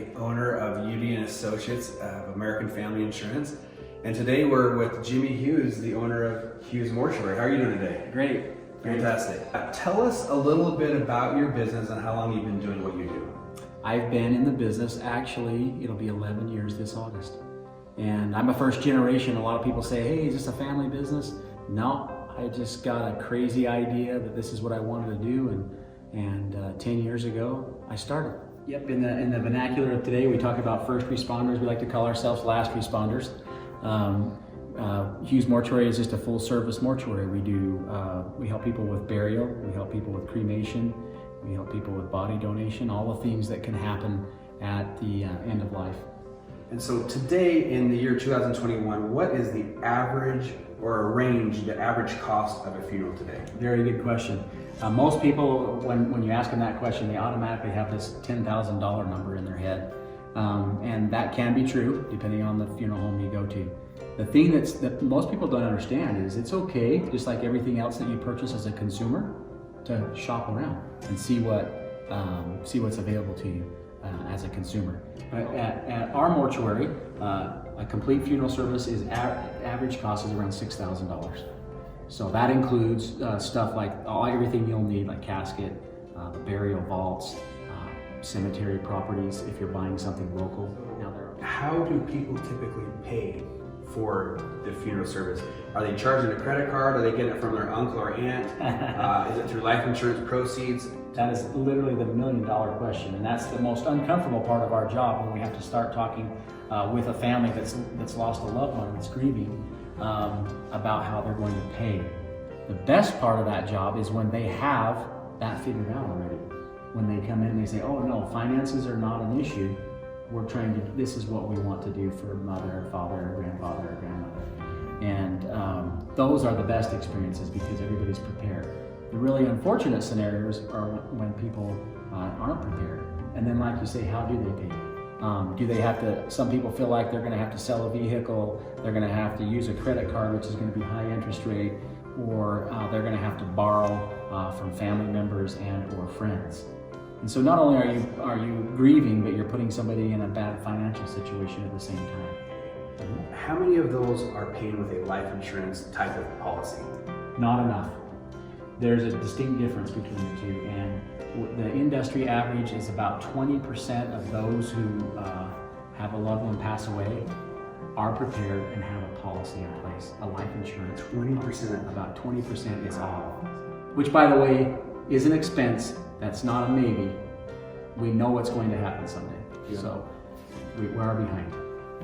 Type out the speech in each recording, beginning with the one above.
the owner of Udy and Associates of American Family Insurance. And today we're with Jimmie Hughes, the owner of Hughes Mortuary. How are you doing today? Great. Fantastic. Tell us a little bit about your business and how long you've been doing what you do. I've been in the business, actually, it'll be 11 years this August. And I'm a first generation. A lot of people say, hey, is this a family business? No, I just got a crazy idea that this is what I wanted to do. And 10 years ago, I started. Yep, in the vernacular of today, we talk about first responders. We like to call ourselves last responders. Hughes Mortuary is just a full service mortuary. We help people with burial, we help people with cremation, we help people with body donation, all the things that can happen at the end of life. And so today in the year 2021, what is the average or a range, the average cost of a funeral today? Very good question. Most people, when you ask them that question, they automatically have this $10,000 number in their head. And that can be true, depending on the funeral home you go to. The thing that most people don't understand is it's okay, just like everything else that you purchase as a consumer, to shop around and see what's available to you as a consumer. At our mortuary, a complete funeral service is average cost is around $6,000. So that includes stuff like everything you'll need, like casket, the burial vaults, cemetery properties if you're buying something local. How do people typically pay for the funeral service? Are they charging a credit card? Are they getting it from their uncle or aunt? Is it through life insurance proceeds? That is literally the $1 million question, and that's the most uncomfortable part of our job when we have to start talking with a family that's lost a loved one that's grieving about how they're going to pay. The best part of that job is when they have that figured out already. When they come in and they say, oh no, finances are not an issue. This is what we want to do for mother or father or grandfather or grandmother. And those are the best experiences because everybody's prepared. The really unfortunate scenarios are when people aren't prepared. And then like you say, how do they pay? Do they have to, some people feel like they're gonna have to sell a vehicle, they're gonna have to use a credit card, which is gonna be high interest rate, or they're gonna have to borrow from family members and or friends. And so not only are you grieving, but you're putting somebody in a bad financial situation at the same time. How many of those are paid with a life insurance type of policy? Not enough. There's a distinct difference between the two, and the industry average is about 20% of those who have a loved one pass away are prepared and have a policy in place, a life insurance. 20%? About 20% is all. Which, by the way, is an expense. That's not a maybe. We know what's going to happen someday. Yeah. So we are behind.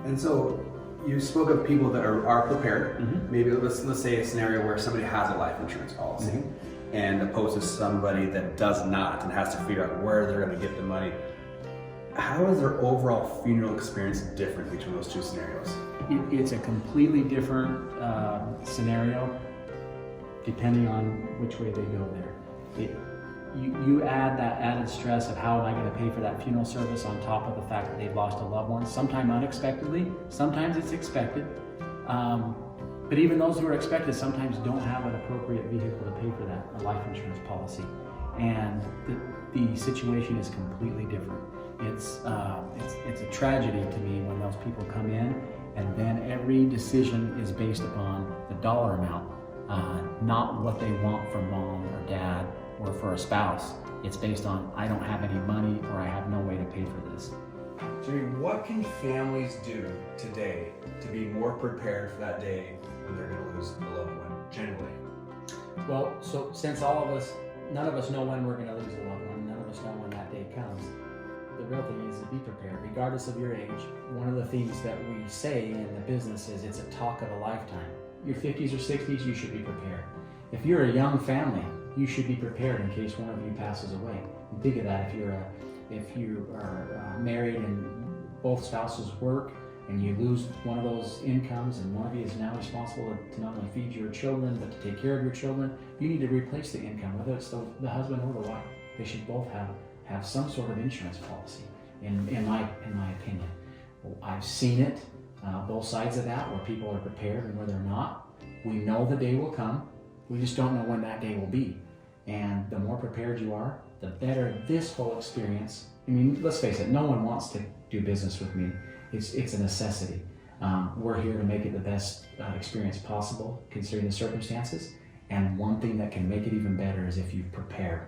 And so you spoke of people that are prepared. Mm-hmm. Maybe let's say a scenario where somebody has a life insurance policy, mm-hmm. and opposed to somebody that does not and has to figure out where they're going to get the money. How is their overall funeral experience different between those two scenarios? It's a completely different scenario depending on which way they go there. You add that added stress of how am I going to pay for that funeral service on top of the fact that they've lost a loved one, sometimes unexpectedly, sometimes it's expected. But even those who are expected sometimes don't have an appropriate vehicle to pay for that, a life insurance policy. And the situation is completely different. It's a tragedy to me when those people come in and then every decision is based upon the dollar amount, not what they want from mom or dad or for a spouse. It's based on, I don't have any money or I have no way to pay for this. Jimmie, what can families do today to be more prepared for that day when they're going to lose a loved one, generally? Well, so since none of us know when we're going to lose a loved one, none of us know when that day comes, the real thing is to be prepared, regardless of your age. One of the things that we say in the business is it's a talk of a lifetime. Your 50s or 60s, you should be prepared. If you're a young family, you should be prepared in case one of you passes away. And think of that, if you are married and both spouses work and you lose one of those incomes and one of you is now responsible to not only feed your children but to take care of your children, you need to replace the income, whether it's the husband or the wife. They should both have some sort of insurance policy, in my opinion. I've seen it, both sides of that, where people are prepared and where they're not. We know the day will come. We just don't know when that day will be. And the more prepared you are, the better this whole experience. I mean, let's face it, no one wants to do business with me. It's a necessity. We're here to make it the best experience possible considering the circumstances. And one thing that can make it even better is if you've prepared.